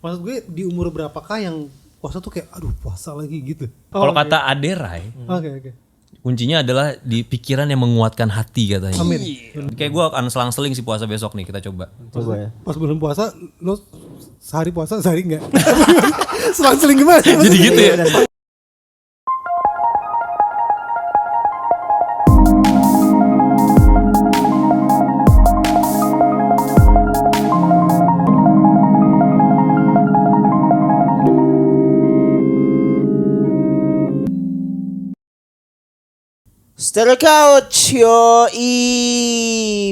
Maksud gue di umur berapakah yang puasa tuh kayak aduh puasa lagi gitu. Kalau kata Aderai, Oke. kuncinya adalah di pikiran yang menguatkan hati katanya. Amin. Kayak gue akan selang-seling si puasa besok nih, kita coba. Coba ya. Pas bulan puasa lo sehari puasa sehari enggak. Selang-seling gimana? Jadi gitu ya. Stereo Couch, yoi.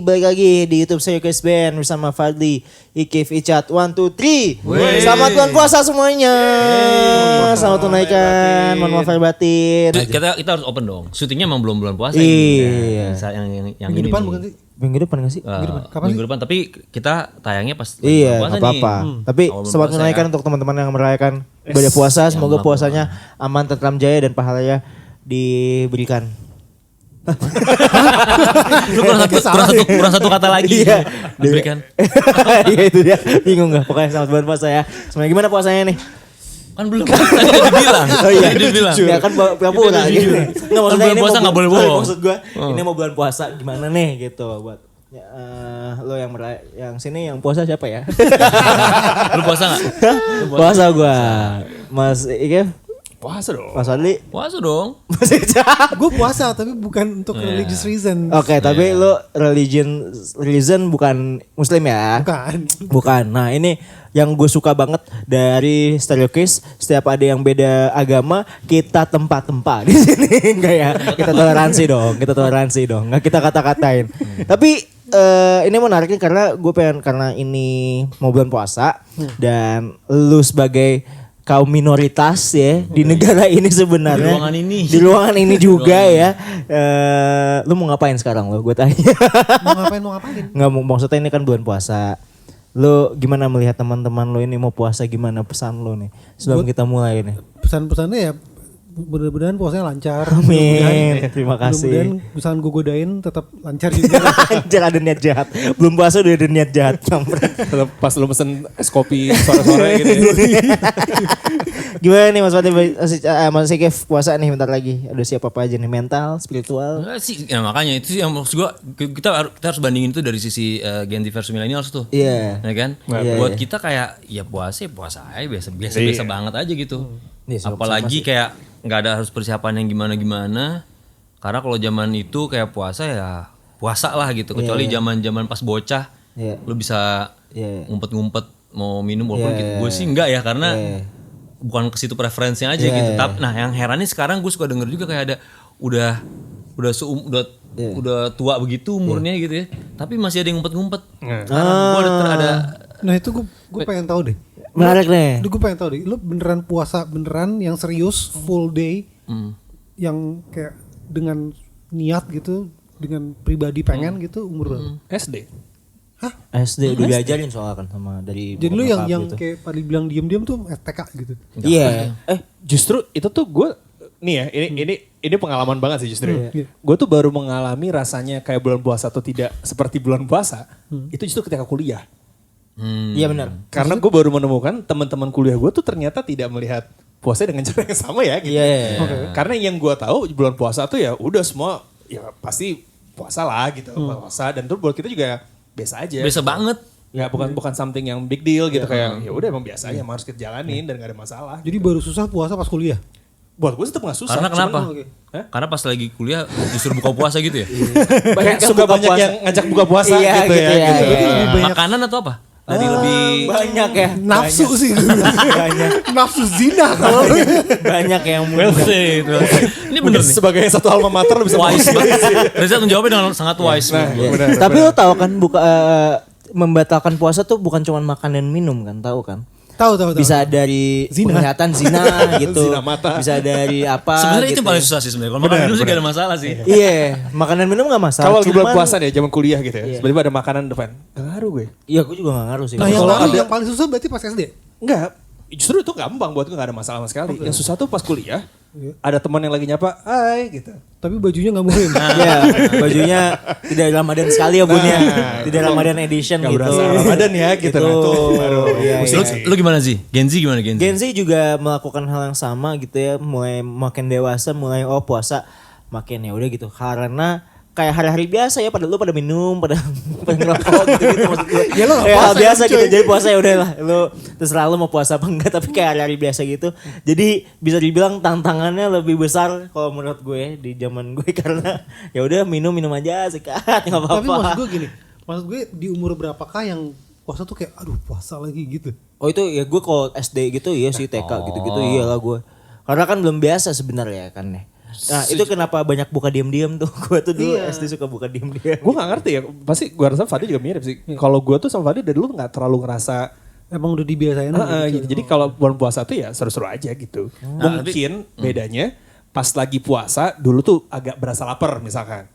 Balik lagi di YouTube saya Chris Band bersama Fadli, Ikif, Icat, 1, 2, 3. Selamat bulan puasa semuanya. Selamat tunaikan, mohon maaf lahir batin. Kita harus open dong. Syutingnya emang belum bulan puasa Iya. ini. Yang Minggu ini depan nih. bukan sih? Minggu depan gak sih? Kapan Minggu depan, tapi kita tayangnya pas Iya, bulan puasa gak apa-apa. nih. Tapi Awal bulan selamat puasa menunaikan ya. untuk teman-teman yang merayakan ibadah puasa. Semoga Yang puasanya aman, tentram, jaya dan pahalanya diberikan. Lu kurang satu kata lagi. Iya. Diberikan. Iya itu dia. Bingung gak? Pokoknya selamat bulan puasa ya. Semuanya gimana puasanya nih? Kan belum tadi udah dibilang. Oh iya, Tadi dibilang. Ya kan pura-pura gitu. Nggak, maksudnya bulan ini puasa mau nggak boleh bohong. Maksud gue, ini mau bulan puasa gimana nih gitu buat ya, lo yang sini yang puasa siapa ya? Lu puasa enggak? Puasa gue. Mas Ike, Puasa dong. Mas Adli, Puasa dong. Mas Ica. Gue puasa tapi bukan untuk religious reason. Oke, tapi lo religion bukan Muslim ya? Bukan. Nah ini yang gue suka banget dari Stereo Kiss, setiap ada yang beda agama kita tempa-tempa di sini. Enggak ya? Kita toleransi dong. Enggak kita kata-katain. Tapi ini menariknya karena ini mau bulan puasa dan lu sebagai kaum minoritas ya di negara ini sebenarnya. Di ruangan ini juga ya. Lu mau ngapain sekarang lo? Gue tanya. Mau ngapain? Nggak, maksudnya ini kan bulan puasa. Lo gimana melihat teman-teman lo ini mau puasa, gimana pesan lo nih sebelum kita mulai nih? Pesan-pesannya ya mudah-mudahan puasanya lancar. Amin. Terima kasih. Mudah-mudahan misalkan gue godain tetap lancar juga. Anjir, ada niat jahat. Belum puasa udah ada niat jahat. Pas lu pesen es kopi sore-sore gitu ya. Gimana nih Mas Fatih, Mas Ikif puasa nih bentar lagi. Ada siapa apa aja nih, mental, spiritual? Enggak sih, ya makanya itu sih yang maksud gua kita harus bandingin itu dari sisi Gen Z versus millennials tuh. Iya. Ya kan? Iya, Buat iya. kita kayak ya puasa aja biasa banget aja gitu. Iya, Apalagi kayak nggak ada harus persiapan yang gimana-gimana. Karena kalau zaman itu kayak puasa ya puasa lah gitu. Kecuali zaman-zaman pas bocah, Iya. lu bisa Iya. ngumpet-ngumpet mau minum walaupun Iya. gitu. Gue sih enggak ya karena Iya. bukan ke situ preferensinya aja Iya. gitu. Nah, yang herannya sekarang gue suka denger juga kayak ada udah tua begitu umurnya gitu ya. Tapi masih ada yang ngumpet-ngumpet. Gue ada Nah itu gue pengen tahu deh. Menarik nih. Gue pengen tahu deh. Lu beneran puasa beneran yang serius full day, yang kayak dengan niat gitu, dengan pribadi pengen gitu umur berapa? SD. SD udah diajarin soalnya kan sama dari Jadi lu bokap yang gitu. kayak pada bilang diam-diam tuh TK gitu. Iya. Justru itu tuh gue nih ya, ini pengalaman banget sih justru. Iya. Gue tuh baru mengalami rasanya kayak bulan puasa atau tidak seperti bulan puasa. Itu justru ketika kuliah. Iya benar. Karena gue baru menemukan teman-teman kuliah gue tuh ternyata tidak melihat puasa dengan cara yang sama ya gitu. Iya. Karena yang gue tahu bulan puasa tuh ya udah semua ya pasti puasa lah gitu, puasa, dan tuh buat kita juga biasa aja. biasa banget. Ya bukan something yang big deal gitu, kayak ya udah emang biasa aja, emang harus kita jalanin dan gak ada masalah. Jadi baru susah puasa pas kuliah. Buat gue tetap gak susah. Karena kenapa? Hah? Karena pas lagi kuliah justru buka puasa gitu ya. Banyak yang suka buka banyak puasa. yang ngajak buka puasa Iya, gitu ya. gitu ya. Gitu. Iya. Makanan atau apa? Dari lebih Banyak ya. Nafsu sih. Banyak. Nafsu zina kalau. Banyak yang Ini bener nih. Sebagai satu alma mater lo bisa Wise banget. Reza menjawabnya dengan sangat wise. Iya. Tapi lo tahu kan membatalkan puasa tuh bukan cuma makan dan minum kan, tahu kan? Tahu. Bisa dari penglihatan zina gitu. Zina mata. Bisa dari apa Sebenarnya gitu. itu yang paling susah sih sebenarnya. Kalau makan minum sih gak ada masalah sih. Iya, makan dan minum gak masalah. Kalau lagi bulan Cuman- puasa nih, zaman kuliah gitu ya. Iya. Tiba-tiba ada makanan depan. Gak ngaruh gue. Iya, gue juga gak ngaruh sih. Nah yang Kalau paling ada- yang paling susah berarti pas SD. Enggak. Justru itu gampang buat gue, gak ada masalah sama sekali. Yang susah tuh pas kuliah. ada teman yang lagi nyapa, hai gitu. Tapi bajunya nggak muhrim. Iya, bajunya tidak Ramadan sekali ya Bun ya. Tidak Ramadan edition Gak gitu. berasa Ramadan ya gitu. Nah, tuh baru. Iya, Lu gimana sih? Gen Z gimana Gen Z? Gen Z juga melakukan hal yang sama gitu ya, mulai makin dewasa, mulai puasa makin ya udah gitu. Karena kayak hari-hari biasa ya, pada lu pada minum, pada ngerokok gitu maksud gue. Ya lu nggak kayak hal puasa biasa kan, gitu. cuy. Jadi puasa ya udahlah, lu terserah lu mau puasa apa enggak, tapi kayak hari-hari biasa gitu. Jadi bisa dibilang tantangannya lebih besar kalau menurut gue di zaman gue karena ya udah minum aja sikat enggak apa-apa. Tapi maksud gue gini, maksud gue di umur berapakah yang puasa tuh kayak aduh puasa lagi gitu. Oh itu ya gue kalau SD gitu iya sih TK gitu-gitu iyalah gue. Karena kan belum biasa sebenarnya kan ya. Nah itu kenapa banyak buka diam-diam tuh. Gue tuh dulu SD suka buka diam-diam. Gue gak ngerti ya, pasti gue rasa Fadi juga mirip sih. Kalau gue tuh sama Fadi dari dulu gak terlalu ngerasa. Emang udah dibiasain aja Gitu. Jadi kalau bulan puasa tuh ya seru-seru aja gitu. Mungkin bedanya pas lagi puasa dulu tuh agak berasa lapar misalkan.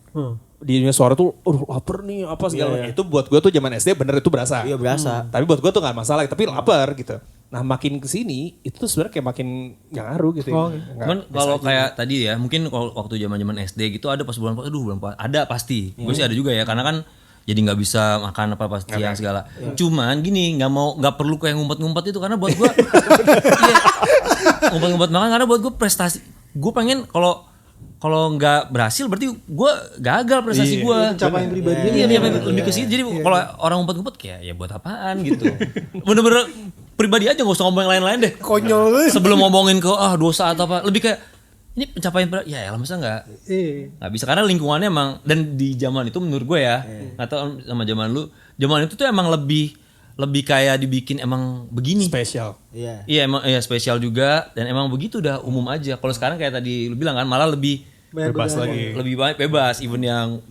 Di dunia suara tuh, lapar nih apa segala macam. Itu buat gue tuh zaman SD bener itu berasa. Iya berasa. Tapi buat gue tuh gak masalah, tapi lapar gitu. Nah makin kesini itu tuh sebenarnya kayak makin ngaruh gitu. Cuman kalau kayak tadi ya, mungkin kalau waktu zaman SD gitu ada pas bulan puasa, bulan puasa ada pasti. Gue sih ada juga ya, karena kan jadi nggak bisa makan apa pas siang segala. Cuman gini, nggak perlu kayak ngumpet-ngumpet itu karena buat gue, ngumpet-ngumpet makan karena buat gue prestasi. Gue pengen kalau nggak berhasil berarti gue gagal prestasi gue. Pencapaian pribadi. Iya, lebih ke situ. Jadi kalau orang ngumpet-ngumpet kayak ya buat apaan gitu. Bener-bener pribadi aja, gak usah ngomong yang lain-lain deh. Konyol. Sebelum ngomongin ke dosa atau apa, lebih kayak ini pencapaian ya masa nggak bisa karena lingkungannya emang, dan di zaman itu menurut gue ya nggak tahu sama zaman itu tuh emang lebih kayak dibikin emang begini spesial. Iya. Emang spesial juga, dan emang begitu udah umum aja. Kalau sekarang kayak tadi lu bilang kan malah lebih Bebas lagi. lebih banyak bebas, even yang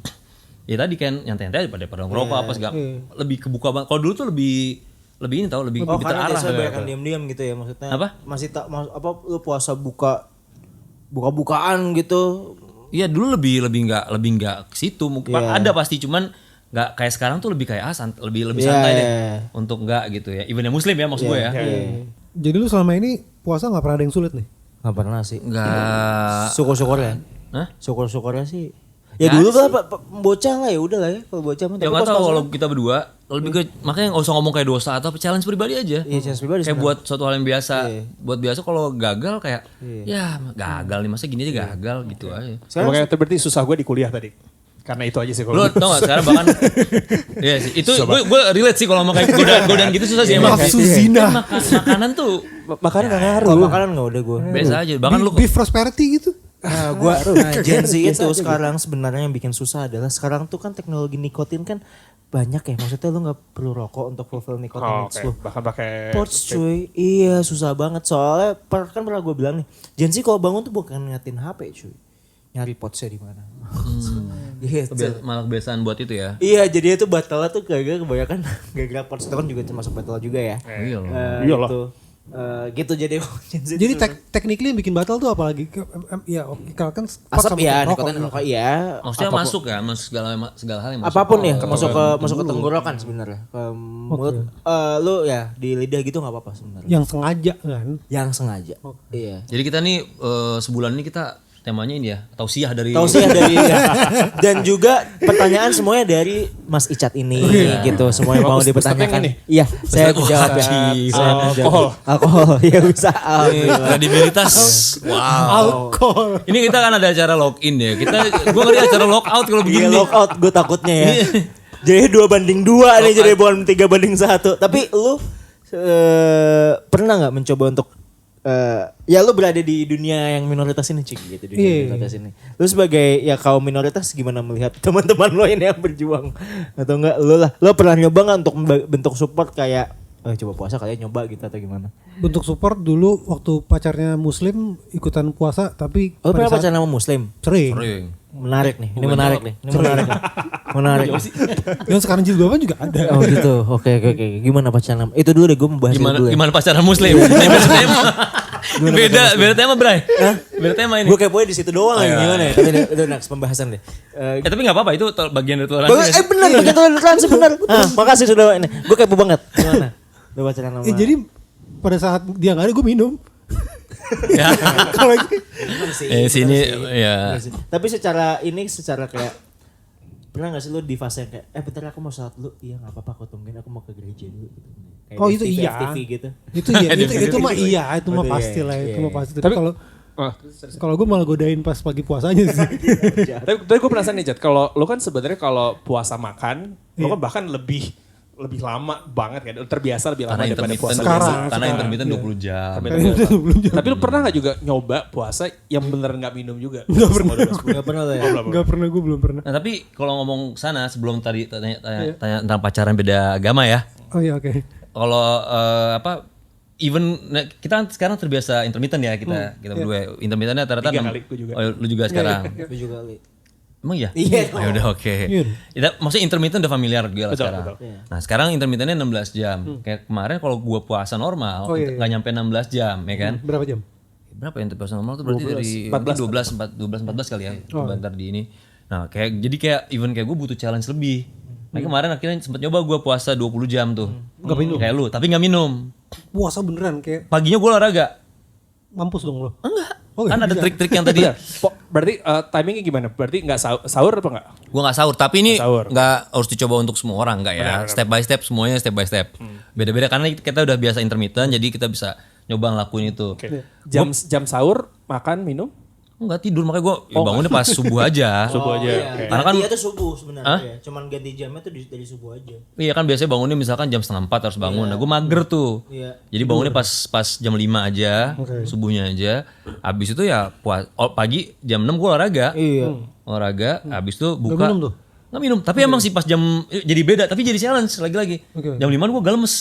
ya tadi kan nyantai-nyantai pada ngerokok apa segala, lebih kebuka banget. Kalau dulu tuh lebih ini tau, lebih Karena terarah. biasanya banyak diam-diam gitu ya maksudnya. Apa? Masih lu puasa buka-bukaan gitu. Iya dulu lebih nggak ke situ. Mungkin ada pasti, cuman nggak kayak sekarang tuh lebih kayak lebih santai deh untuk nggak gitu ya. Even yang muslim ya maksud gue ya. Jadi lu selama ini puasa nggak pernah ada yang sulit nih? Nggak pernah sih. Nggak. Syukur-syukur ya. Hah? Syukur-syukurnya sih. Ya dulu lah bocah lah ya udah lah ya kalau bocah mah. Ya nggak tahu kalau kita berdua lebih ke, makanya nggak usah ngomong kayak dosa atau challenge pribadi aja. Iya challenge pribadi. Kayak buat suatu hal yang biasa. Buat biasa kalau gagal kayak ya gagal nih, masa gini aja gagal gitu aja. Makanya itu berarti susah gue di kuliah tadi. Karena itu aja sih kalau. Lu tau gak sekarang bahkan iya sih, itu gue relate sih kalau sama kayak godaan gitu susah sih emang. Nafsu zina. Makanan tuh Makanan gak ngaruh. Kalau makanan nggak udah gue. biasa aja. Bahkan lu Beef prosperity gitu. Gen Z itu sekarang sebenarnya yang bikin susah adalah sekarang tuh kan teknologi nikotin kan banyak ya, maksudnya lu nggak perlu rokok untuk fulfill nikotin needs lu. Bahkan pakai Pouch cuy, iya susah banget soalnya kan pernah gue bilang nih, Gen Z kalau bangun tuh bukan ngeliatin HP cuy, nyari pouchnya di mana. Gitu. malah kebiasaan buat itu ya. Iya jadi itu batalnya tuh gara-gara kebanyakan gara-gara pouch itu kan juga termasuk batal juga ya. Iyalah. Gitu jadi Gen Z Jadi tuh technically yang bikin batal tuh apalagi? Ya kalau kan asap ya, nikotin rokok iya. Maksudnya masuk ya, segala hal yang masuk. Apapun ya, masuk ke tenggorokan sebenarnya. Ke mulut, lu ya di lidah gitu nggak apa-apa sebenarnya. Yang sengaja kan? Yang sengaja. Iya. Jadi kita nih sebulan ini kita temanya ini ya, tausiah dari Dan juga pertanyaan semuanya dari Mas Icat ini gitu. Semuanya mau dipertanyakan. Iya, saya jawab ya. Alkohol. Ya bisa. kredibilitas. Wow. Alkohol. Ini kita kan ada acara login ya. Gue ngeri acara logout kalau begini. Iya, lockout gue takutnya ya. Jadi 2-2 nih, jadi bukan 3-1. Tapi lu pernah nggak mencoba untuk ya lu berada di dunia yang minoritas ini Cik gitu, dunia minoritas ini. Lu sebagai ya kaum minoritas gimana melihat teman-teman lo ini yang berjuang atau enggak lu pernah nyoba nggak untuk bentuk support kayak coba puasa kalian nyoba gitu atau gimana? Bentuk support dulu waktu pacarnya muslim ikutan puasa tapi Lu pernah pacaran sama muslim? sering. Menarik nih. Menarik. Yang sekarang jilbaban juga ada. Oh gitu. Oke. Gimana pacaran? Itu dulu deh gue membahas dulu. Gimana pacaran muslim? Beda tema, Bray. Beda tema ini. Gue kepoin di situ doang lagi gimana ya? Tapi udah next pembahasan deh. Tapi nggak apa-apa, itu bagian dari toleransi. Bener begitu toleransi bener. Makasih sudah ini. Gue kepo banget. Gimana? Lu pacaran sama. Jadi pada saat dia nggak ada gue minum. Ya. Kalau lagi Sini ya. Tapi secara kayak pernah gak sih lu di fase yang kayak bentar aku mau sholat dulu. Iya gak apa-apa aku tungguin, aku mau ke gereja dulu gitu. Kayak oh itu iya. FTV gitu. Itu iya, itu mah iya, itu mah pasti lah, itu mah pasti. Tapi kalau gue malah godain pas pagi puasanya sih. Tapi gue penasaran nih Jad, kalau lo kan sebenarnya kalau puasa makan, lo kan bahkan lebih lama banget kan, terbiasa lebih lama daripada puasa sekarang. Karena intermittent 20 jam. Tapi lo pernah gak juga nyoba puasa yang beneran gak minum juga? Gak pernah. Gak pernah lah ya? Gak pernah, gue belum pernah. Nah tapi kalau ngomong sana sebelum tadi tanya tentang pacaran beda agama ya. Oh iya oke. Kalau even kita sekarang terbiasa intermittent ya kita berdua. Intermittentnya rata-rata 3 kali, gue juga. Oh, lu juga sekarang. Gue juga kali. Emang iya? Iya. Ya udah oke. Maksudnya intermittent udah familiar gue lah sekarang. Betul. Nah sekarang intermittentnya 16 jam. Kayak kemarin kalau gua puasa normal nggak nyampe 16 jam ya kan? Berapa jam? Berapa yang puasa normal tuh berarti 12, dari 12 kali ya. Bentar di ini. Nah jadi kayak even kayak gue butuh challenge lebih. Nah kemarin akhirnya sempet nyoba gue puasa 20 jam tuh. Gak minum? Kayak lu, tapi gak minum. Puasa beneran kayak Paginya gue olahraga. mampus dong lo? Enggak. Oh, Kan ada bisa. trik-trik yang tadi. Berarti timingnya gimana? Berarti gak sahur apa gak? Gue gak sahur, tapi ini Sahur. gak harus dicoba untuk semua orang, enggak ya. Step by step, semuanya step by step. Beda-beda karena kita udah biasa intermittent, jadi kita bisa nyoba ngelakuin itu. Oke. Jam sahur, makan, minum? Enggak tidur, makanya gue bangunnya pas subuh aja. Subuh aja. Iya. Oke. Karena kan- Dia tuh subuh sebenarnya ya. Cuman ganti jamnya tuh dari subuh aja. Iya kan biasanya bangunnya misalkan jam 3:30 harus bangun. Nah gue mager tuh. Iya. Jadi bangunnya pas jam 5 aja, subuhnya aja. Habis itu ya pagi jam 6 gue olahraga. Iya. Olahraga, habis itu buka. minum tuh? Nggak minum, tapi emang sih pas jam, jadi beda, tapi jadi challenge lagi-lagi. Oke. Jam 5 gue gak lemes.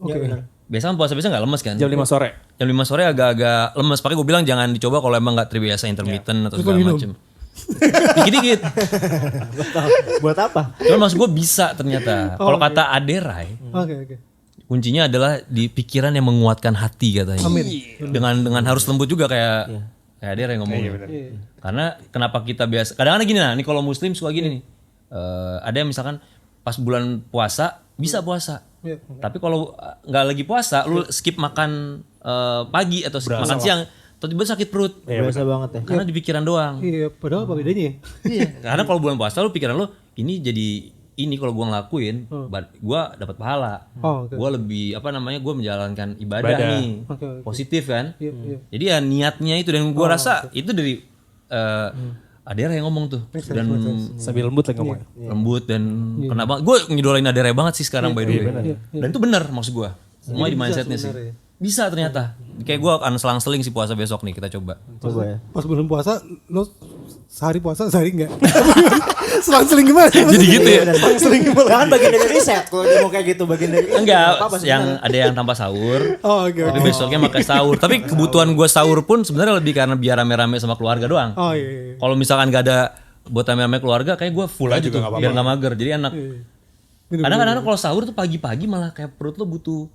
Iya benar. Biasa kan puasa biasa gak lemes kan? Jam 5 sore. Jam 5 sore agak-agak lemes. Pakai gue bilang jangan dicoba kalau emang gak terbiasa intermittent atau segala macem. Dikit-dikit. Buat apa? Cuman maksud gue bisa ternyata. Kalau kata Aderai, Oke. kuncinya adalah di pikiran yang menguatkan hati katanya. Amin. Dengan harus lembut juga kayak Aderai ngomong. Karena kenapa kita biasa, kadang-kadang gini nah, nih kalau muslim suka gini nih. Ada yang misalkan pas bulan puasa bisa puasa. Iya. Tapi kalau nggak lagi puasa, lu skip makan pagi atau makan siang, tiba-tiba sakit perut. Biasa banget ya. Karena di pikiran doang. Iya, padahal apa bedanya ya? Iya. Karena kalau bulan puasa lu pikiran lu ini jadi ini kalau gua ngelakuin, gua dapat pahala. Oh, oke. Gua lebih gua menjalankan ibadah nih. Oke. Positif kan? Iya. Jadi ya niatnya itu dan gua rasa itu dari Adera yang ngomong tuh dan Sambil lembut lagi ngomong. lembut dan kena banget. Gue ngidolain Adera banget sih sekarang by the way. Dan itu benar maksud gue. Semua di mindsetnya sih. Bisa ternyata. Kayak gue akan selang-seling sih puasa besok nih kita coba. Coba ya. Pas bulan puasa, lo sehari puasa, sehari enggak? Selang-seling gimana? Jadi gitu ya. Jangan bagian dari riset kalau dia mau kayak gitu bagian dari Enggak, apa-apa sih. yang ada yang tanpa sahur. Oh, oke. Tapi besoknya makan sahur. Tapi kebutuhan gue sahur pun sebenarnya lebih karena biar rame-rame sama keluarga doang. Oh iya. Kalau misalkan gak ada buat rame-rame keluarga, kayak gue full aja tuh biar gak mager. Jadi enak. Kadang-kadang kalau sahur tuh pagi-pagi malah kayak perut lo butuh.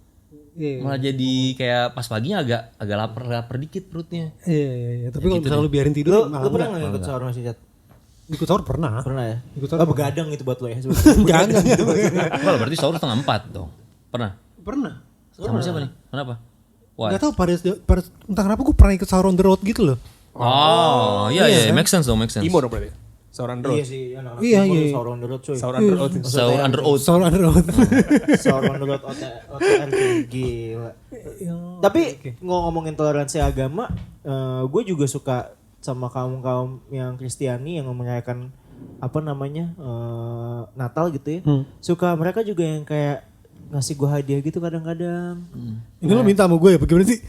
Iya. Malah jadi kayak pas paginya agak lapar dikit perutnya. Iya. Tapi kalau misalnya lu biarin tidur, Lu pernah nggak ikut sahur masih Jat? ikut sahur pernah. Pernah ya? Ikut sahur. Begadang itu buat lo ya? Jangan. Kalau berarti sahur 3:30 dong. Pernah? Pernah. Sama siapa nih? Kenapa? Why? Gak tau pada entah kenapa gue pernah ikut sahur on the road gitu loh. Oh, iya, make sense dong, make sense. Imo dong berarti. Sahur on the road. Iya sih, anak-anak Iya, timur iya. sahur on the road cuy. Sahur on the road. Sahur under oath. Sahur on the road. Sahur on the road OTR gila. Tapi ngomongin toleransi agama, gue juga suka sama kaum-kaum yang Kristiani yang merayakan apa namanya Natal gitu ya. Suka mereka juga yang kayak ngasih gue hadiah gitu kadang-kadang. Ini lo minta sama gue ya, bagaimana sih?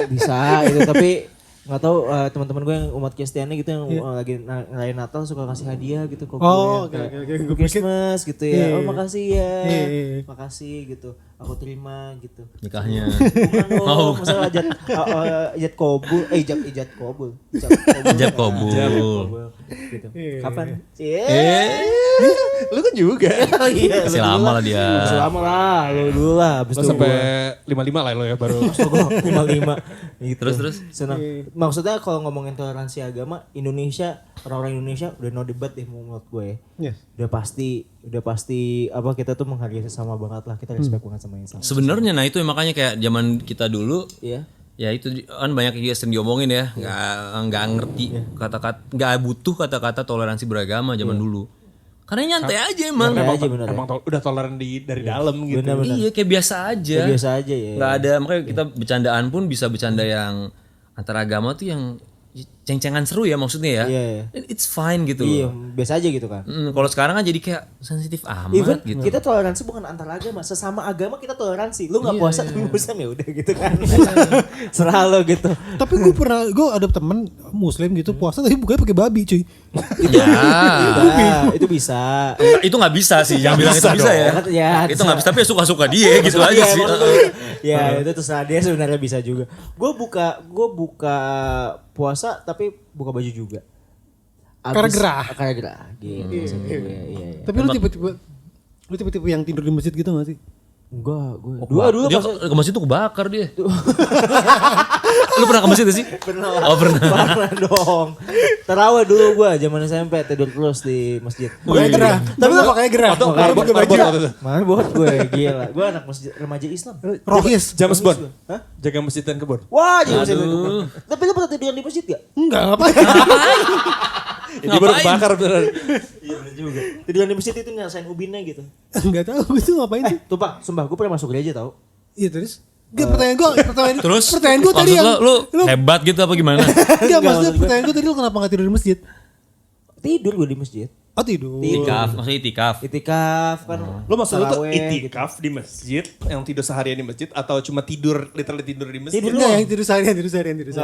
Bisa itu tapi nggak tahu teman-teman gue yang umat Kristiani gitu yang lagi ngerayain Natal suka ngasih hadiah gitu ke gue. Oh, oke. Gue pikir Christmas gitu ya. Oh Iya. makasih ya. Iya. Makasih gitu. Aku terima gitu. Nikahnya. Bukan dong, misalnya ijat kobul, ijat kobul. Ijab kabul. Gitu. Iya. Kapan? Lu kan juga. Oh iya. Masih lama lah dia. Masih lama lah, lu dulu lah. Abis Lo itu sampai gua 55 lah lo ya baru. 55 gitu. Terus? Senang. Maksudnya kalau ngomongin toleransi agama, Indonesia, orang-orang Indonesia udah no debat deh menurut gue. Yes. Udah pasti apa kita tuh menghargai sesama banget lah. Kita respect banget sama yang sama. Sebenarnya nah itu makanya kayak zaman kita dulu Iya. ya itu kan banyak yang sering diomongin ya, nggak ngerti kata-kata, nggak butuh kata-kata toleransi beragama zaman dulu. Karena nyantai aja emang. Emang udah toleran dari dalam gitu. Bener. Iya kayak biasa aja. Kayak biasa aja ya. Nggak ada, makanya kita bercandaan pun bisa bercanda yang antara agama tuh yang ceng-cengan seru ya maksudnya ya. Iya. It's fine gitu Iya, loh. biasa aja gitu kan. Kalau sekarang kan jadi kayak sensitif amat Even gitu. kita toleransi bukan antar agama, sesama agama kita toleransi. Lu nggak puasa tapi muslim ya udah gitu kan. Selalu gitu. Tapi gue ada temen muslim gitu puasa tapi bukanya pakai babi cuy. Ya. Itu bisa. Itu nggak bisa sih, yang bilang itu bisa ya. Ya, Itu nggak bisa, tapi ya suka-suka dia gitu aja Iya, sih. emang lu. Ya itu terserah dia sebenarnya bisa juga. Gue buka puasa tapi buka baju juga. Karena gerah. Karena gerah. Gitu. Iya. Tapi lu tipe-tipe yang tidur di masjid gitu gak sih? Enggak, gue. Dua Dia ke masjid tuh kebakar dia. Lu pernah ke masjid gak sih? Pernah. Oh pernah. Pernah dong. Tarawih dulu gue zaman SMP tidur terus di masjid. Makanya gerah. Tapi lu makanya gerah. Mana buat gue gila. Gue anak masjid remaja Islam. Rohis. James Bond. Hah? Jaga masjid dan kebun. Wah, jadi masjid. Tapi lu pernah tidur di masjid gak? Enggak, ngapain? Dia baru kebakar beneran. Iya bener juga. Tiduran di masjid itu ngerasain ubinnya gitu. Enggak tahu gue tuh ngapain sih. Tuh Pak, sumpah gue pernah masuk gereja tau. Iya terus. Enggak, pertanyaan gue tadi maksud yang lu hebat gitu apa gimana? Enggak, maksudnya pertanyaan gue tadi lu kenapa gak tidur di masjid? Tidur gue di masjid. Oh tidur. Itikaf, maksudnya itikaf. Itikaf kan. Lo maksud lo tuh taraweh itikaf di masjid, yang tidur seharian di masjid atau cuma literally tidur di masjid? Tidur Enggak, doang. yang tidur seharian. Gitu.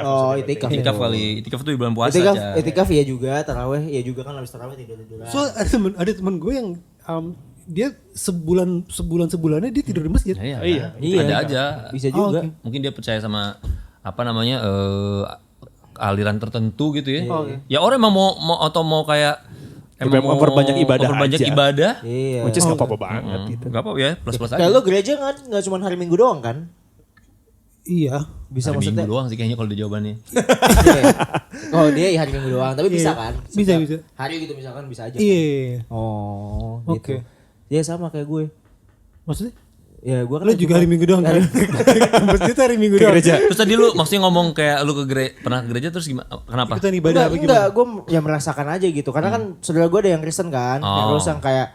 Oh, itikaf. Itikaf kali, itikaf tuh di bulan puasa Itikaf, aja. itikaf ya juga, taraweh ya juga kan habis taraweh tidur-tiduran. So ada temen gue yang dia sebulannya dia tidur di masjid. Iya. Iya. Ada aja. Bisa juga. oke. Mungkin dia percaya sama apa namanya aliran tertentu gitu ya. Ya orang emang mau kayak Emang memperbanyak ibadah memperbanyak aja. ibadah. Iya. Which is gak apa-apa banget gitu. Gak apa-apa ya, plus-plus aja. Kayak lo gereja kan nggak cuma hari Minggu doang kan? Iya. Bisa Hari maksudnya. Minggu doang sih kayaknya kalau di jawabannya. Iya. Oh dia hari Minggu doang, tapi bisa kan? Bisa. Hari gitu misalkan bisa aja. Kan? Iya. Oh, Oke. gitu. Dia sama kayak gue. Maksudnya? Ya gue kan Lu juga hari Minggu doang kan? Masjid hari Minggu doang. Terus tadi lu maksudnya ngomong kayak lu pernah ke gereja terus gimana? Kenapa? Ikutan ibadah apa Enggak, gimana? gue ya merasakan aja gitu. Karena kan saudara gue ada yang Kristen kan, terus yang kayak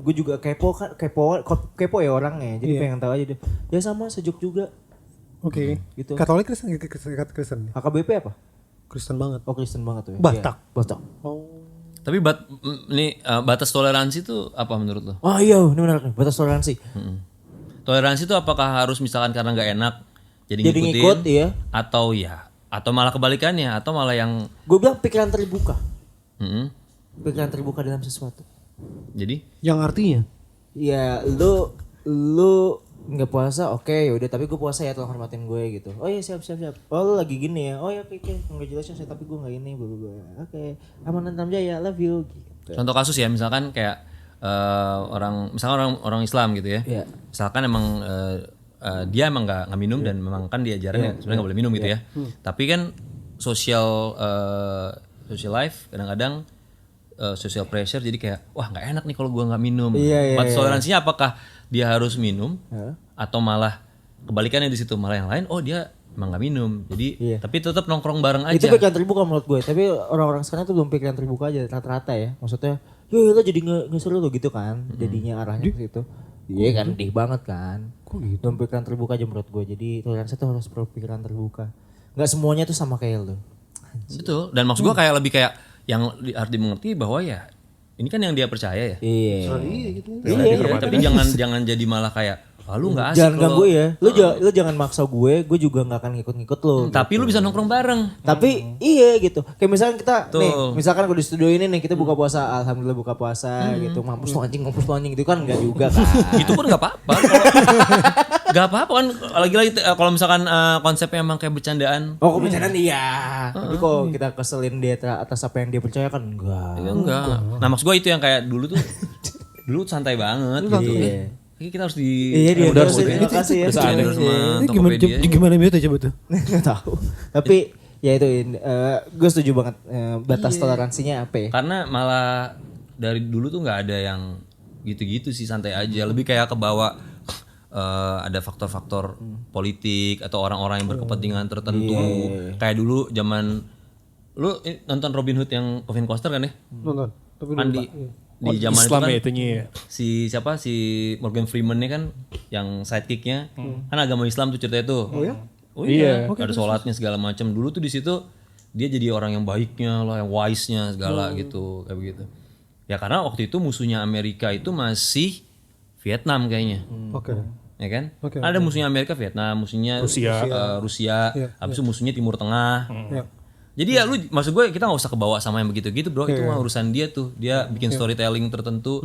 gue juga kepo ya orangnya. Jadi pengen tahu aja dia. Ya sama sejuk juga. Oke. Gitu. Katolik Kristen, Kristen. HKBP apa? Kristen banget. Oh Kristen banget tuh ya. Batak. Iya, Batak. Oh. Tapi batas toleransi itu apa menurut lo? Oh iya, ini benar nih, batas toleransi. Toleransi itu apakah harus misalkan karena nggak enak jadi ngikutin? ngikut, iya. Atau malah kebalikannya, atau malah yang Gue bilang pikiran terbuka. Mm-mm. Pikiran terbuka dalam sesuatu. Jadi Yang artinya? Ya lu nggak puasa, oke yaudah, tapi gue puasa ya, tolong hormatin gue gitu. Oh iya siap. Oh lu lagi gini ya, oh ya oke, congratulations ya, tapi gue nggak ini, oke, aman dan jaya, love you. Gitu. contoh kasus ya, misalkan kayak orang Islam gitu ya. Iya. Misalkan emang dia emang nggak minum dan memang kan diajarin sebenarnya nggak boleh minum gitu ya. Tapi kan social life kadang-kadang social pressure, jadi kayak wah nggak enak nih kalau gua nggak minum. Batas toleransinya apakah dia harus minum atau malah kebalikannya di situ, malah yang lain dia emang nggak minum. Jadi tapi tetap nongkrong bareng aja. Itu pikiran terbuka menurut gue, tapi orang-orang sekarang tuh belum pikiran terbuka aja rata-rata ya. Maksudnya, lo jadi nggak seru lo gitu kan, jadinya arahnya ke situ. Iya kan, dih banget kan. Kok gitu? Belum pikiran terbuka aja menurut gue. Jadi toleransi tuh harus pikiran terbuka. Nggak semuanya tuh sama kayak lo. Betul. Dan maksud gua kayak lebih kayak yang harus dimengerti bahwa ya ini kan yang dia percaya ya. Iya. Iya, tapi jangan jadi malah kayak lu nggak asik. Jangan ganggu ya. Lu jangan maksa gue juga nggak akan ngikut-ngikut lo. Tapi lu bisa nongkrong bareng. Tapi iya gitu. Kayak misalkan kita Tuh. nih, misalkan kalau di studio ini nih kita buka puasa, alhamdulillah buka puasa gitu. Mampus lu anjing gitu kan enggak juga kan. Itu pun nggak apa-apa. Nggak apa-apa kan. Lagi-lagi kalau misalkan konsepnya emang kayak bercandaan. Oh kebenaran iya. Tapi kok kita keselin dia atas apa yang dia percaya kan enggak. Ya enggak. Nah maksud gue itu yang kayak dulu tuh santai banget gitu. Iya. Kayaknya kita harus di Iya dia udah harus terima kasih ya. sama Ini Tokopedia. gimana mute coba tuh? Nggak tahu. Tapi ya itu gue setuju banget batas toleransinya apa ya? Karena malah dari dulu tuh nggak ada yang gitu-gitu sih, santai aja. Lebih kayak kebawa ada faktor-faktor politik atau orang-orang yang berkepentingan tertentu. Kayak dulu zaman lu nonton Robin Hood yang Kevin Costner kan ya? Nonton. Tapi Kan di zaman Islam itu ya kan itunya ya. si Morgan Freeman-nya kan yang sidekick-nya kan agama Islam tuh ceritanya tuh. Oh ya? Oh iya, ada sholatnya segala macam. Dulu tuh di situ dia jadi orang yang baiknya lah, yang wise-nya segala gitu, kayak begitu. Ya karena waktu itu musuhnya Amerika itu masih Vietnam kayaknya. Oke. Ya kan? Ada musuhnya Amerika Vietnam, musuhnya Rusia, habis itu musuhnya Timur Tengah. Ya. Jadi ya lu maksud gue kita nggak usah kebawa sama yang begitu-gitu bro, itu mah urusan dia tuh, dia bikin storytelling tertentu.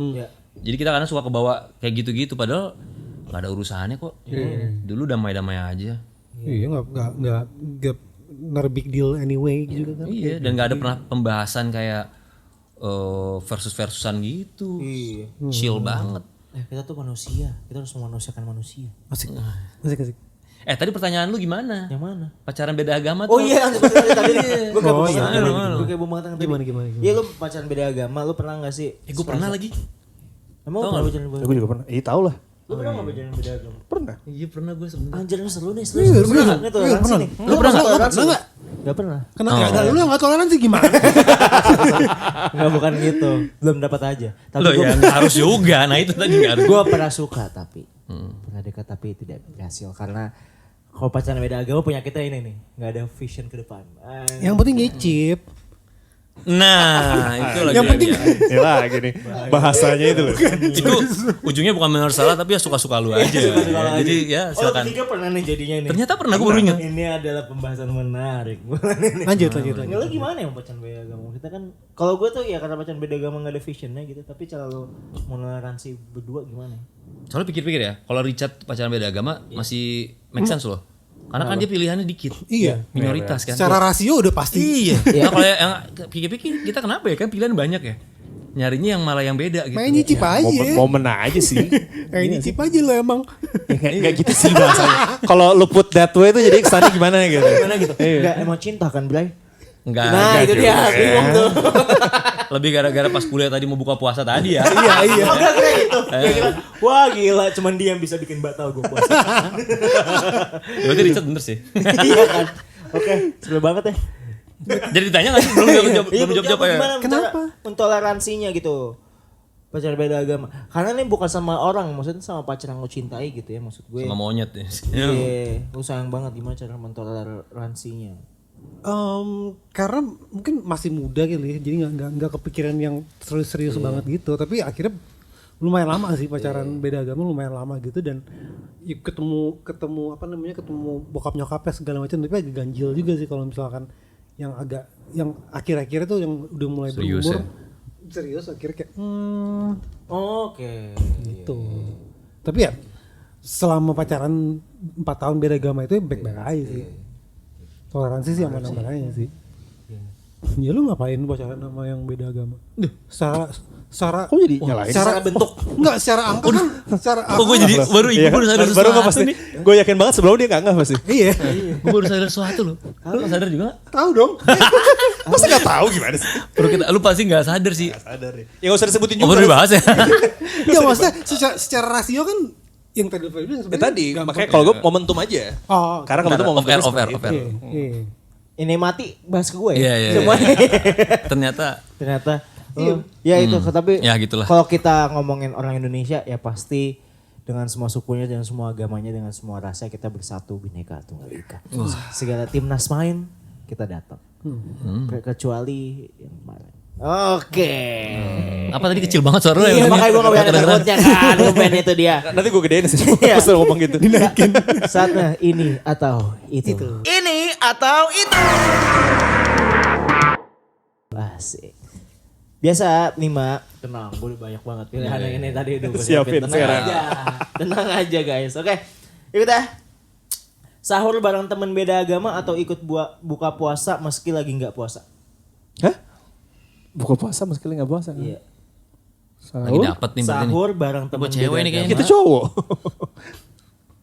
Jadi kita kadang suka kebawa kayak gitu-gitu, padahal nggak ada urusannya kok. Dulu damai-damai aja. Iya nggak not a big deal anyway gitu kan. Iya, dan nggak ada pernah pembahasan kayak versus-versusan gitu. Chill banget. Kita tuh manusia, kita harus memanusiakan manusia. Asik. Tadi pertanyaan lu gimana? Yang mana? Pacaran beda agama tuh. Oh iya, tadi gue kayak mau banget Gimana? Iya lu pacaran beda agama, lu pernah gak sih? Gue pernah lagi. Emang lu pernah pacaran beda agama? Gue juga pernah. Tahu lah. Lu pernah gak pacaran beda agama? Pernah. Iya pernah gue sebenarnya. Anjir ini seru nih, seru. Ini toleransi nih. Lu pernah nggak? Gak pernah. Kenapa? Lu nggak toleransi gimana? Enggak, bukan gitu. Belum dapat aja. Tapi Lo ya nggak harus juga. Nah itu tadi nggak harus. gue pernah suka tapi pernah dekat tapi tidak berhasil karena kalau pacaran beda agama punya kita ini nih, nggak ada vision ke depan. Yang penting ngicip. Nah itu lagi. Yang penting Ya lah gini. Bahasanya itu loh. Itu ujungnya bukan benar salah tapi ya suka-suka lu aja. Jadi ya Oh, silakan. ketiga pernah nih jadinya nih. Ternyata pernah gue baru ingat. Ini adalah pembahasan menarik. lanjut. Lu gimana ya pacaran beda agama? Kita kan kalau gue tuh ya karena pacaran beda agama nggak ada visionnya gitu. Tapi cara lu meneransi berdua gimana? Soalnya pikir-pikir ya, kalau Richard pacaran beda agama masih make sense loh. Karena kan dia pilihannya dikit. Iya. Minoritas kan. Secara rasio udah pasti. Iya. Nah, kalau yang pikir-pikir kita kenapa ya kan pilihan banyak ya. Nyarinya yang malah yang beda gitu. Main nyicip aja. Momen aja sih. Nyicip aja lo emang. Gak gitu sih bahasanya. Kalau lu put that way tuh jadi kesannya gimana gitu. Gimana gitu? Enggak emang cinta kan, Blay? Enggak. Nah, itu dia bingung tuh. Lebih gara-gara pas kuliah tadi mau buka puasa tadi ya. Iya. Enggak kira gitu. Kayak kira, wah gila cuman dia yang bisa bikin batal gue puasa. Berarti Richard bener sih. Iya kan. Oke, seru banget ya. Jadi ditanya gak sih? Belum jawab ya. Gimana Kenapa? mentoleransinya gitu? Pacar beda agama. Karena ini bukan sama orang, maksudnya sama pacar yang lo cintai gitu ya maksud gue. Sama monyet ya. Iya, lu sayang banget gimana cara mentoleransinya. Karena mungkin masih muda kali ya, jadi nggak kepikiran yang serius-serius banget gitu. Tapi akhirnya lumayan lama sih pacaran beda agama, lumayan lama gitu dan ya ketemu bokap nyokapnya segala macam. Tapi agak ganjil juga sih kalau misalkan yang akhir-akhirnya tuh yang udah mulai Serius berumur ya? serius akhirnya kayak Oke. gitu. Tapi ya selama pacaran 4 tahun beda agama itu baik-baik aja sih. Toleransi sih yang mana-mana aja sih. Ya lu ngapain pacaran sama yang beda agama? Secara Kok jadi nyalain? secara bentuk enggak secara angka kan secara Oh gue jadi baru sadar baru nggak sesuatu pasti. nih. Gue yakin banget sebelum dia nggak pasti. iya Gue baru sadar sesuatu loh. Lu sadar juga gak? tahu dong. Masa nggak tahu gimana sih? Lu pasti gak sadar sih. Sadar ya. Ya nggak usah disebutin Oh juga. baru dibahas ya? Ya maksudnya secara rasio kan yang tadi lu bilang sebenarnya Tadi gampang. makanya kalau gue momentum aja. Oh, Karena momentum Off air. iya. Ini mati bahas ke gue Iya. ya. Semuanya. Ternyata Ya itu tapi ya gitulah. kalau kita ngomongin orang Indonesia ya pasti dengan semua sukunya, dengan semua agamanya, dengan semua rasa kita bersatu Bhinneka Tunggal Ika. Segala timnas main kita datang. Kecuali yang kemarin. Oke. Apa tadi kecil banget suara lu ya? Iya makanya gue gak banyak takutnya kan. Ngeband itu dia. Nanti gue gedein sih. Iya. Pas lu ngomong gitu. Saatnya ini atau itu. Ini atau itu. Asik. Biasa 5. Tenang, gue udah banyak banget pilihan yang ini tadi udah gue Siapin tenang sekarang. aja. Tenang aja guys. Oke. Yuk dah. Sahur bareng temen beda agama atau ikut buka puasa meski lagi nggak puasa? Hah? Buka puasa meski nggak puasa? Iya. Lagi dapet nih berarti nih. Sahur bareng temen Buat cewek beda nih kayaknya. agama. Kita cowok.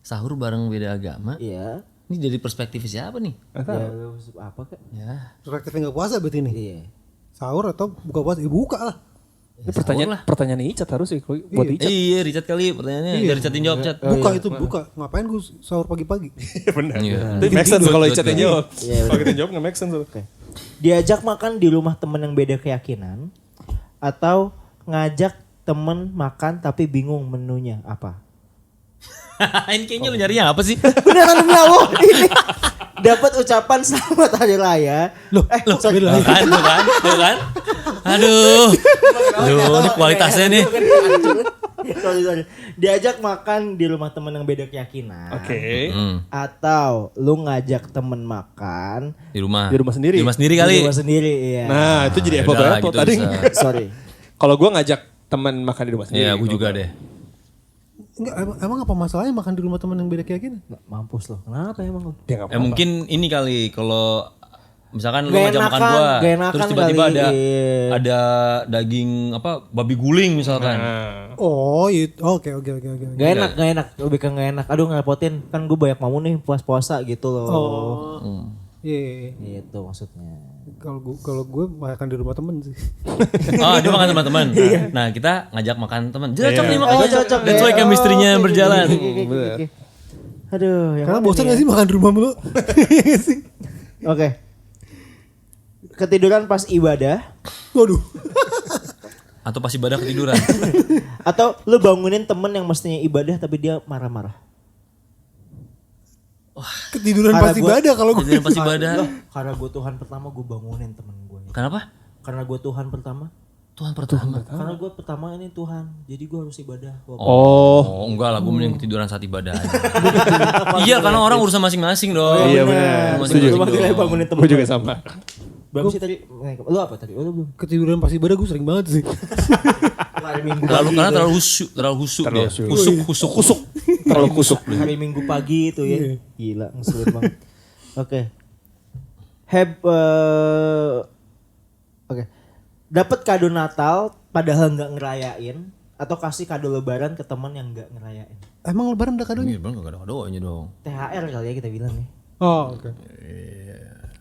Sahur bareng beda agama. Iya. Ini dari perspektif siapa nih? Ya, lu apa kak? Ya. Perspektifnya nggak puasa berarti nih. Iya. Sahur atau buka puasa? Ya buka lah. Ini pertanyaan Icat harus sih buat Icat. Iya, Richard kali pertanyaannya. Dari Richard yang jawab, Chat. Buka. Ngapain gue sahur pagi-pagi? Benar. Iya. Itu make sense kalau Icat yang jawab. Iya, Kalau kita jawab nggak make sense. Diajak makan di rumah temen yang beda keyakinan atau ngajak temen makan tapi bingung menunya apa? Ini kayaknya lu nyarinya apa sih? Beneran demi Allah ini dapat ucapan selamat hari raya. Tuh kan. Aduh, ini kualitasnya nih. Sorry. Diajak makan di rumah temen yang beda keyakinan. Oke. Atau lu ngajak temen makan Di rumah sendiri. Di rumah sendiri kali. di rumah sendiri, iya. Nah, itu jadi apple to Yaudah, apple gitu tadi. bisa. Sorry. Kalau gue ngajak teman makan di rumah sendiri. Iya, gue juga deh. Enggak, emang apa masalahnya makan di rumah teman yang beda keyakinan? Mampus lo. Kenapa emang lo? Dia nggak apa-apa. Mungkin ini kali kalau misalkan lu Gak ngajak makan enakan, gua, gak enakan terus tiba-tiba kali. ada daging apa babi guling misalkan. Nah, Oh, itu. Oke. Gak enak. Lebih ke gak enak. Aduh ngerepotin. Kan gue banyak mamu nih puasa gitu loh. Oh. Iya. Itu maksudnya. Kalau gue makan di rumah temen sih. Oh, dia makan teman-teman. Nah, kita ngajak makan teman. Cocok nih makan. Oh, cocok. That's why chemistry-nya berjalan. Oke. Aduh, yang Karena mana bosan nih gak ya? sih makan di rumah mulu? Sih. Oke. Ketiduran pas ibadah Waduh. Atau pas ibadah ketiduran. atau lu bangunin temen yang mestinya ibadah tapi dia marah-marah. Ketiduran Karena pas gua- ibadah kalau gue. Ketiduran pas ibadah. Karena gue Tuhan pertama gue bangunin temen gue. Kenapa? Karena gue Tuhan pertama. Tuhan pertama. Karena gue pertama ini Tuhan. Jadi gue harus ibadah. Oh, enggak lah, gue mending ketiduran saat ibadah aja. Iya, karena orang urusan masing-masing dong. Iya benar. Masing-masing Lu dong. manggilnya bangunin temen. Gue juga sama. Berapa sih tadi? Lu apa tadi? Oh, lu belum. Ketiduran pas ibadah gue sering banget sih. Hari Minggu Karena pagi. terlalu husuk dia. Terlalu Kusuk. Terlalu kusuk. Hari Minggu pagi itu ya. Gila, ngeselin banget. Oke. Oke. Dapat kado Natal padahal nggak ngerayain atau kasih kado Lebaran ke teman yang nggak ngerayain. Emang lebaran ada kadonya? Iya, bang, gak ada kadonya dong. THR kali ya kita bilang nih. Oh, oke.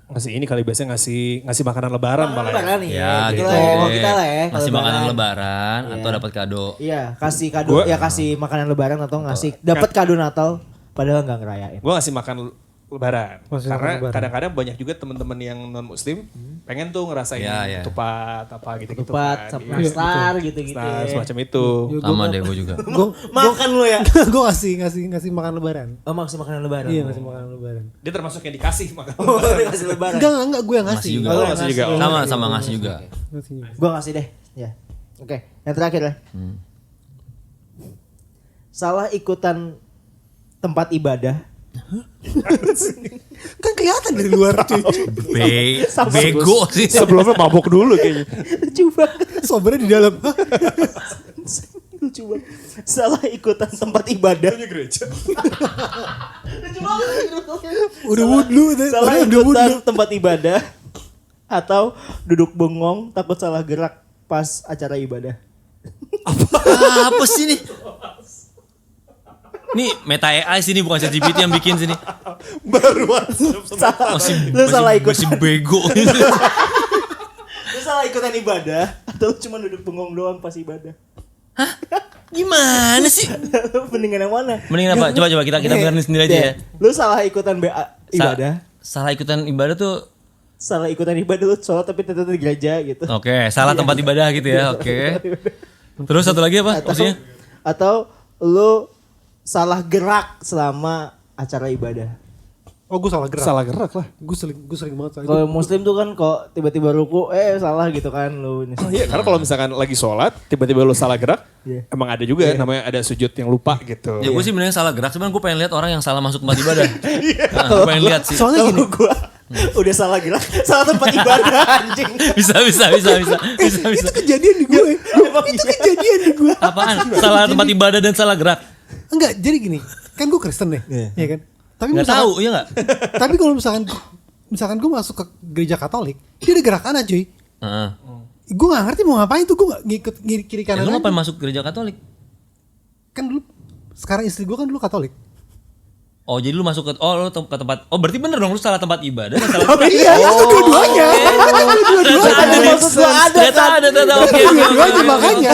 Ngasih ini kali biasanya ngasih makanan lebaran malah. Lebaran nih. Ya, gitu gitu. lah ya. Oh, kita lah ya. Masih kalau makanan lebaran atau dapat kado. Iya, kasih kado ya kasih makanan Lebaran atau ngasih dapat kado Natal padahal nggak ngerayain. Gue ngasih makan lebaran. Masih makan Karena lebaran. kadang-kadang banyak juga teman-teman yang non muslim pengen tuh ngerasain Iya. tupat apa gitu-gitu Tepat, kan. Iya. nastar gitu-gitu. Nah, ya. semacam itu. Sama deh gue juga. Makan lu ya. Gue ngasih makan lebaran. Oh, maksud makanan Lebaran. Iya, ngasih makan lebaran. Dia termasuk yang dikasih makan. Oh, dia kasih Lebaran. Enggak gue yang ngasih. Ngasih juga. Oh, Oh, ngasih juga. ngasih. Sama ngasih juga. Ngasih. Gua ngasih deh. Ya. Oke, yang terakhir ya. Salah ikutan tempat ibadah. Kan kelihatan dari luar cuy. Bego sih. Sebelumnya mabok dulu kayaknya. Lucu banget. Sobernya di dalam. Lucu banget. Salah ikutan tempat ibadah. Gereja. Udah wudhu. Salah Udah wudhu. ikutan tempat ibadah atau duduk bengong takut salah gerak pas acara ibadah. Apa sih nih? Nih meta AI sini bukan ChatGPT yang bikin sini. Baru Salah. Masih Lu salah ikutan. masih bego. Lu salah ikutan ibadah atau lu cuma duduk bengong doang pas ibadah? Gimana sih? Mendingan yang mana? Mending apa? Coba kita benerin sendiri aja ya. Lu salah ikutan ibadah. Salah ikutan ibadah tuh. Salah ikutan ibadah lu sholat tapi tetap di gereja gitu. Oke, salah tempat ibadah gitu ya. Oke. Terus satu lagi apa maksudnya? Atau lu salah gerak selama acara ibadah. Oh gue salah gerak. Salah gerak lah. Gue sering banget salah. Kalau muslim tuh kan kok tiba-tiba ruku salah gitu kan lu ini. Oh iya, karena kalau misalkan lagi sholat, tiba-tiba lu salah gerak, Iya. emang ada juga namanya ada sujud yang lupa gitu. Ya gue sih mending salah gerak, cuman gue pengen lihat orang yang salah masuk tempat ibadah. Nah, gue pengen lihat sih. Soalnya gini. Kalau gua udah salah gerak, salah tempat ibadah anjing. Bisa. Itu kejadian di gue. Itu kejadian di gue. Apaan? Salah tempat ibadah dan salah gerak. Enggak, jadi gini. Kan gue Kristen deh. Iya kan? Tapi Nggak tahu, iya nggak? Tapi kalau misalkan gue masuk ke gereja Katolik, dia ada gerakan cuy. Heeh. Gue gak ngerti mau ngapain tuh, gue gak ngikut kiri kanan. Lu aja. ngapain masuk gereja Katolik? Kan dulu, sekarang istri gue kan dulu Katolik. Oh jadi lu masuk ke ke tempat. Oh berarti bener dong lu salah tempat ibadah. Salah Iya, itu dua-duanya. Ternyata ada. Oke. Dua-duanya makanya.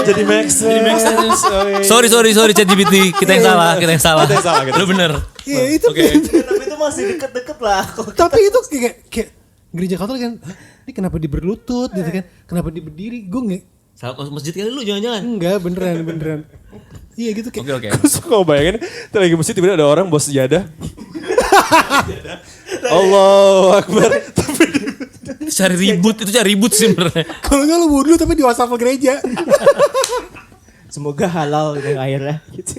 Jadi make sense. Sorry ChatGPT. Kita yang salah. Lu bener. Iya itu. Tapi itu masih deket-deket lah. Tapi itu kayak gereja Katolik kan, ini kenapa dia berlutut gitu kan? Kenapa dia berdiri? Gue nggak. Salah masjid kali lu jangan-jangan. Enggak, beneran. Iya gitu kayak. Oke. Gue suka bayangin, lagi masjid tiba-tiba ada orang bawa sejadah. Allahu Akbar. Itu cari ribut sih benernya. Kalau nggak lu wudhu tapi di WhatsApp gereja. Semoga halal yang akhirnya gitu.